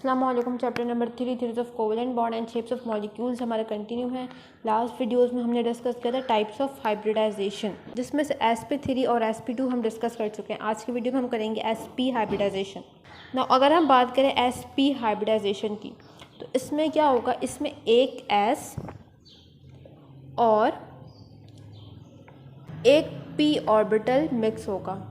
अस्सलाम वालेकुम। Chapter number 3 theories of covalent bond and shapes of molecules हमारा continue है। लास्ट वीडियोस में हमने डिस्कस किया था टाइप्स ऑफ हाइब्रिडाइजेशन, जिसमें से sp3 और sp2 हम डिस्कस कर चुके हैं। आज की वीडियो में हम करेंगे sp हाइब्रिडाइजेशन। ना अगर हम बात करें sp हाइब्रिडाइजेशन की, तो इसमें क्या होगा, इसमें एक s और एक p ऑर्बिटल मिक्स होगा।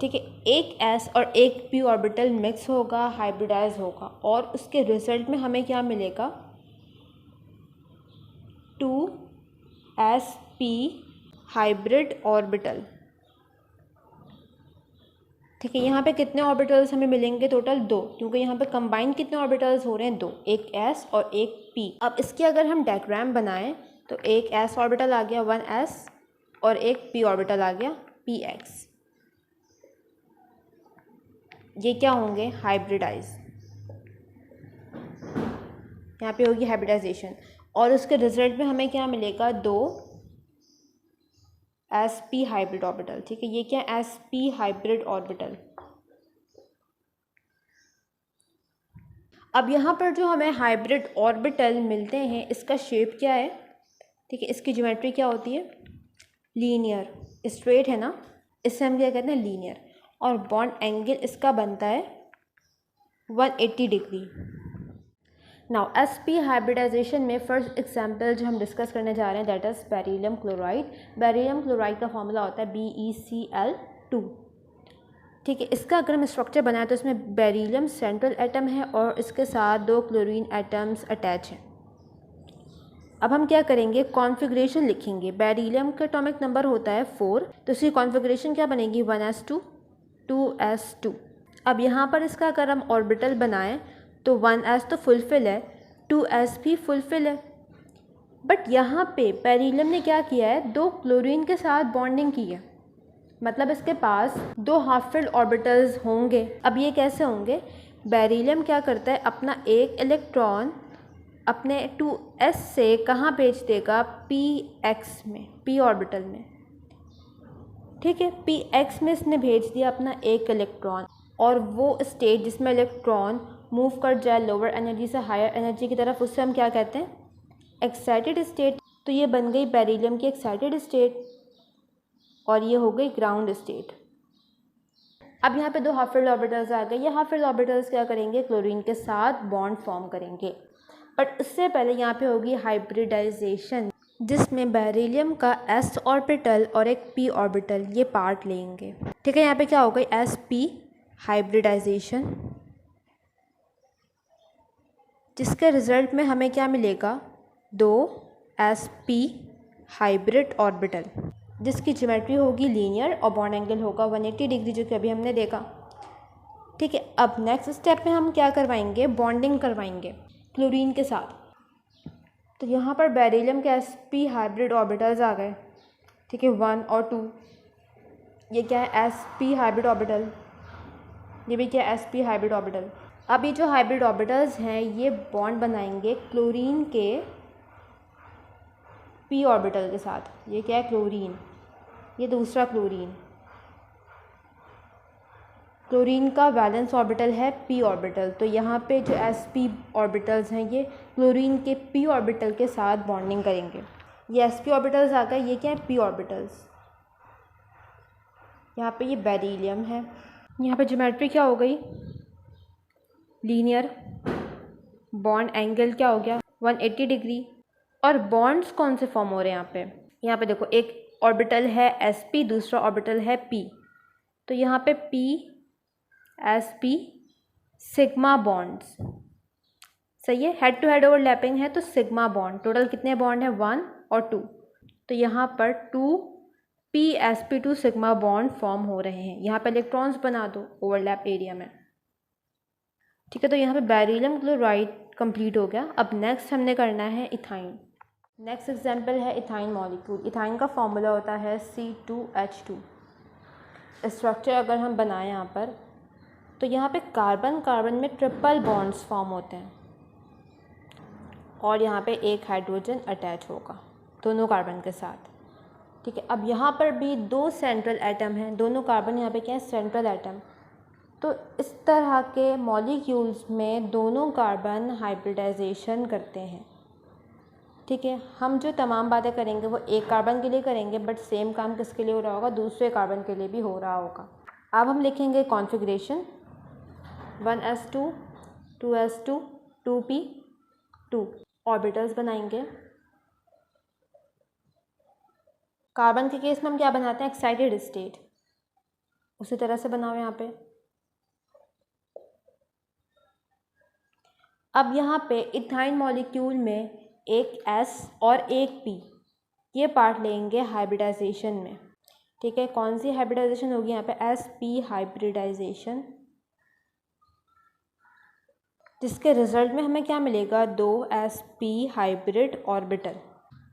ठीक है, एक s और एक p ऑर्बिटल मिक्स होगा, हाइब्रिडाइज होगा, और उसके रिजल्ट में हमें क्या मिलेगा, 2sp हाइब्रिड ऑर्बिटल। ठीक है, यहाँ पे कितने ऑर्बिटल्स हमें मिलेंगे, टोटल 2, क्योंकि यहाँ पे कंबाइन कितने ऑर्बिटल्स हो रहे हैं, 2, एक s और एक p। अब इसके अगर हम डायग्राम बनाएं तो एक s ऑर्बिटल आ गया 1s और एक p ऑर्बिटल आ गया px। ये क्या होंगे, हाइब्रिडाइज। यहाँ पे होगी हाइब्रिडाइजेशन, और उसके रिजल्ट में हमें क्या मिलेगा, 2 sp हाइब्रिड ऑर्बिटल। ठीक है, ये क्या sp हाइब्रिड ऑर्बिटल। अब यहाँ पर जो हमें हाइब्रिड ऑर्बिटल मिलते हैं, इसका शेप क्या है। ठीक है, इसकी ज्योमेट्री क्या होती है, लीनियर, स्ट्रेट है ना, इससे हम क्या कहते हैं, लीनियर। और बॉन्ड एंगल इसका बनता है 180 डिग्री। नाउ sp हाइब्रिडाइजेशन में फर्स्ट एग्जांपल जो हम डिस्कस करने जा रहे हैं, that is beryllium chloride. Beryllium chloride का फॉर्मूला होता है BeCl2। ठीक है, इसका अगर हम स्ट्रक्चर बनाए तो इसमें बेरिलियम सेंट्रल एटम है और इसके साथ 2 क्लोरीन एटम्स अटैच हैं। अब हम क्या करेंगे, कॉन्फ़िगरेशन लिखेंगे। बेरिलियम का एटॉमिक नंबर होता है 4, तो इसकी कॉन्फ़िगरेशन क्या बनेगी, 1s2 2s2। अब यहाँ पर इसका अगर हम ऑर्बिटल बनाएं तो 1s तो फुलफिल है, 2s भी फुलफिल है, बट यहाँ पे बेरिलियम ने क्या किया है, 2 क्लोरीन के साथ बॉन्डिंग की है, मतलब इसके पास 2 हाफ फिल्ड ऑर्बिटल्स होंगे। अब ये कैसे होंगे, बेरिलियम क्या करता है, अपना एक इलेक्ट्रॉन अपने 2s से कहाँ भेज देगा, px में, p ऑर्बिटल में। ठीक है, px में इसने भेज दिया अपना एक इलेक्ट्रॉन, और वो स्टेट जिसमें इलेक्ट्रॉन मूव कर जाए लोअर एनर्जी से हायर एनर्जी की तरफ, उससे हम क्या कहते हैं, एक्साइटेड स्टेट। तो ये बन गई बेरिलियम की एक्साइटेड स्टेट, और ये हो गई ग्राउंड स्टेट। अब यहाँ पे 2 हाफ फिल्ड ऑर्बिटल्स आ गए। ये हाफ फिल्ड ऑर्बिटल्स क्या करेंगे, क्लोरीन के साथ बॉन्ड फॉर्म करेंगे, बट इससे पहले यहाँ पे होगी हाइब्रिडाइजेशन, जिसमें बेरिलियम का s ऑर्बिटल और एक p ऑर्बिटल ये पार्ट लेंगे। ठीक है, यहाँ पे क्या होगा, sp हाइब्रिडाइजेशन, जिसके रिजल्ट में हमें क्या मिलेगा, 2 sp हाइब्रिड ऑर्बिटल, जिसकी ज्योमेट्री होगी लीनियर और बॉन्ड एंगल होगा 180 डिग्री, जो कि अभी हमने देखा। ठीक है, अब नेक्स्ट स्टेप में हम क्या करवाएंगे, बॉन्डिंग करवाएंगे क्लोरीन के साथ। तो यहाँ पर बेरिलियम के sp हाइब्रिड ऑर्बिटल्स आ गए। ठीक है, 1 और 2, ये क्या है, sp हाइब्रिड ऑर्बिटल, ये भी क्या है, sp हाइब्रिड ऑर्बिटल। अब ये जो हाइब्रिड ऑर्बिटल्स हैं, ये बॉन्ड बनाएंगे क्लोरीन के p ऑर्बिटल के साथ। ये क्या है, क्लोरीन, ये दूसरा क्लोरीन। क्लोरीन का वैलेंस ऑर्बिटल है p ऑर्बिटल, तो यहाँ पे जो sp ऑर्बिटल्स हैं, ये क्लोरीन के p ऑर्बिटल के साथ बॉन्डिंग करेंगे। ये sp ऑर्बिटल्स आ गए, ये क्या है, p ऑर्बिटल्स। यहाँ पे ये बेरिलियम है। यहाँ पे ज्योमेट्री क्या हो गई, लीनियर, बॉन्ड एंगल क्या हो गया, 180 डिग्री। और बॉन्ड्स कौन से फॉर्म हो रहे हैं यहाँ पे देखो, एक ऑर्बिटल है sp, दूसरा ऑर्बिटल है p, तो यहाँ पे p sp सिग्मा बॉन्ड्स, सही है, हेड टू हेड ओवरलैपिंग है, तो सिग्मा बॉन्ड। टोटल कितने बॉन्ड है, 1 और 2, तो यहाँ पर 2p sp2 sigma bond form हो रहे हैं। यहाँ पे इलेक्ट्रॉन्स बना दो ओवरलैप एरिया में। ठीक है, तो यहाँ पे बेरिलियम क्लोराइड कंप्लीट हो गया। अब नेक्स्ट हमने करना है इथाइन। नेक्स्ट एग्जांपल है इथाइन मॉलिक्यूल। इथाइन का फॉर्मूला होता है C2H2। स्ट्रक्चर अगर हम बनाएं यहाँ पर, तो यहाँ पे कार्बन कार्बन में ट्रिपल बॉन्ड्स फॉर्म होते हैं, और यहाँ पे एक हाइड्रोजन अटैच होगा दोनों कार्बन के साथ। ठीक है, अब यहाँ पर भी 2 सेंट्रल एटम हैं, दोनों कार्बन यहाँ पे क्या है, सेंट्रल एटम, तो इस तरह के मॉलिक्यूल्स में दोनों कार्बन हाइब्रिडाइजेशन करते हैं। ठीक है, हम जो तमाम बातें करेंगे वो एक कार्बन के लिए करेंगे, बट सेम काम किसके लिए हो रहा होगा, दूसरे कार्बन के लिए भी हो रहा होगा। अब हम लिखेंगे configuration 1s2 2s2 2p2 orbitals बनाएंगे। कार्बन के केस में हम क्या बनाते हैं, एक्साइटेड स्टेट, उसी तरह से बनाओ यहाँ पे। अब यहाँ पे इथाइन मॉलिक्यूल में एक S और एक P, ये पार्ट लेंगे हाइब्रिडाइजेशन में। ठीक है, कौन सी हाइब्रिडाइजेशन होगी यहाँ पे, sp हाइब्रिडाइजेशन, जिसके रिजल्ट में हमें क्या मिलेगा, 2sp हाइब्रिड ऑर्बिटल।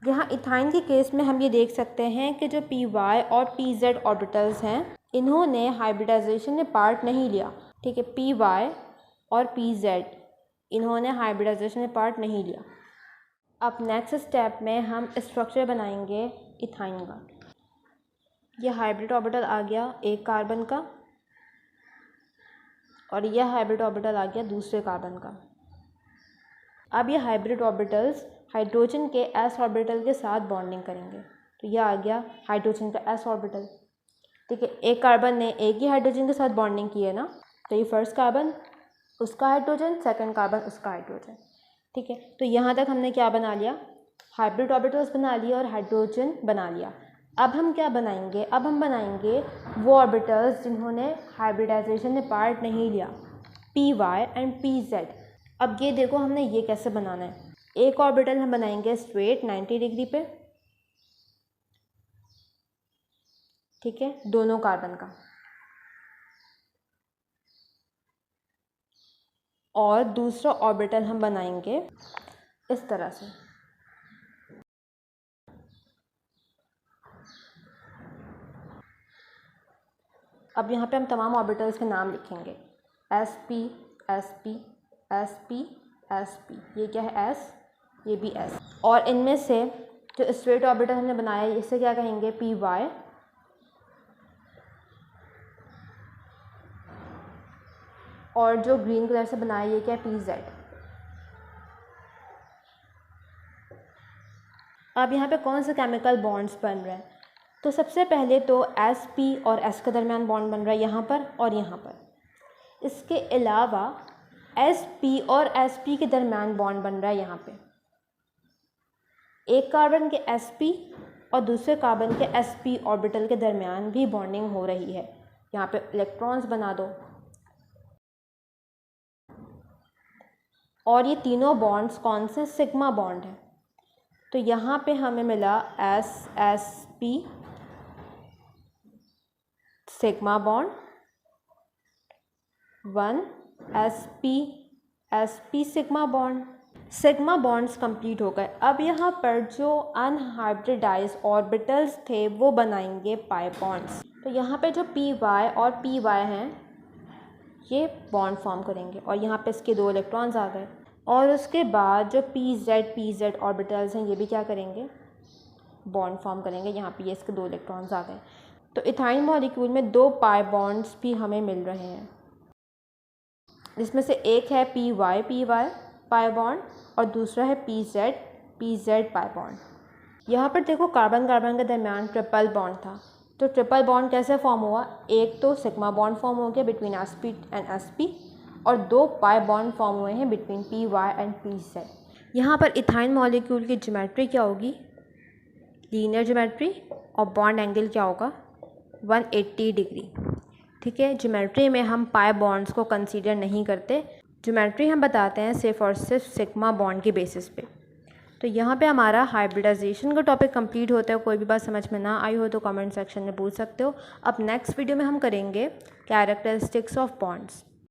यहाँ इथाइन के केस में हम ये देख सकते हैं कि जो py और pz ऑर्बिटल्स हैं इन्होंने हाइब्रिडाइजेशन में पार्ट नहीं लिया। ठीक है, py और pz इन्होंने हाइब्रिडाइजेशन में पार्ट नहीं लिया। अब नेक्स्ट स्टेप में हम स्ट्रक्चर बनाएंगे इथाइन का। यह हाइब्रिड ऑर्बिटल आ गया एक कार्बन का और यह हाइब्रिड ऑर्बिटल आ गया दूसरे कार्बन का। अब ये हाइब्रिड ऑर्बिटल्स हाइड्रोजन के s ऑर्बिटल के साथ बॉन्डिंग करेंगे, तो यह आ गया हाइड्रोजन का s ऑर्बिटल। ठीक है, एक कार्बन ने एक ही हाइड्रोजन के साथ बॉन्डिंग की है ना, तो ये फर्स्ट कार्बन उसका हाइड्रोजन, सेकंड कार्बन उसका हाइड्रोजन। ठीक है, तो यहाँ तक हमने क्या बना लिया, हाइब्रिड ऑर्बिटल्स बना लिया और हाइड्रोजन बना लिया। अब हम क्या बनाएंगे, अब हम बनाएंगे वो ऑर्बिटल्स जिन्होंने हाइब्रिडाइजेशन में पार्ट नहीं लिया, py एंड pz। अब ये देखो हमने ये कैसे बनाना है। एक ऑर्बिटल हम बनाएंगे स्ट्रेट 90 डिग्री पे, ठीक है, दोनों कार्बन का, और दूसरा ऑर्बिटल हम बनाएंगे इस तरह से। अब यहाँ पे हम तमाम ऑर्बिटल्स के नाम लिखेंगे, sp sp sp sp, ये क्या है s, ये भी s। और इनमें से जो स्ट्रेट ऑर्बिटल हमने बनाया है इसे क्या कहेंगे, py, और जो ग्रीन कलर से बनाया ये क्या है, pz। अब यहाँ पे कौन से केमिकल बॉन्ड्स बन रहे हैं, तो सबसे पहले तो sp और s के दरमियान बॉन्ड बन रहा है यहाँ पर और यहाँ पर। इसके अलावा sp और sp के दरमियान बॉन्ड बन रहा है यहाँ पे। एक कार्बन के sp और दूसरे कार्बन के sp ऑर्बिटल के दरमियान भी बॉन्डिंग हो रही है। यहाँ पे इलेक्ट्रॉन्स बना दो, और ये तीनों बॉन्ड्स कौन से, सिग्मा बॉन्ड है। तो यहाँ पे हमें मिला sp sigma bond, 1 sp sigma bond. Sigma bonds complete हो गए। अब यहाँ पर जो अनहाइब्रिडाइज ऑर्बिटल्स थे वो बनाएंगे पाई बॉन्ड्स। तो यहाँ पे जो py और py हैं ये बॉन्ड फॉर्म करेंगे, और यहाँ पे इसके 2 इलेक्ट्रॉन्स आ गए। और उसके बाद जो pz ऑर्बिटल्स हैं ये भी क्या करेंगे, बॉन्ड फॉर्म करेंगे। यहाँ पे ये इसके 2 इलेक्ट्रॉन्स आ गए। तो इथाइन मॉलिक्यूल में 2 पाई बॉन्ड्स भी हमें मिल रहे हैं, जिसमें से एक है py पाई बॉन्ड और दूसरा है pz पाई बॉन्ड। यहाँ पर देखो कार्बन कार्बन के दरमियान ट्रिपल बॉन्ड था, तो ट्रिपल बॉन्ड कैसे फॉर्म हुआ, एक तो सिग्मा बॉन्ड फॉर्म हो गया बिटवीन sp एंड sp, और 2 पाई बॉन्ड फॉर्म हुए हैं बिटवीन py एंड pz। यहाँ पर इथाइन मॉलिक्यूल की ज्योमेट्री क्या होगी, लीनियर ज्योमेट्री, और बॉन्ड एंगल क्या होगा, 180 डिग्री। ठीक है, ज्योमेट्री में हम पाई बॉन्ड्स को कंसीडर नहीं करते, ज्योमेट्री हम बताते हैं सिर्फ और सिर्फ सिग्मा बॉन्ड के बेसिस पे। तो यहाँ पे हमारा हाइब्रिडाइजेशन का टॉपिक कंप्लीट होता है। कोई भी बात समझ में ना आई हो तो कमेंट सेक्शन में पूछ सकते हो। अब नेक्स्ट वीडियो में हम करेंगे कैरेक्टरिस्टिक्स ऑफ बॉन्ड्स।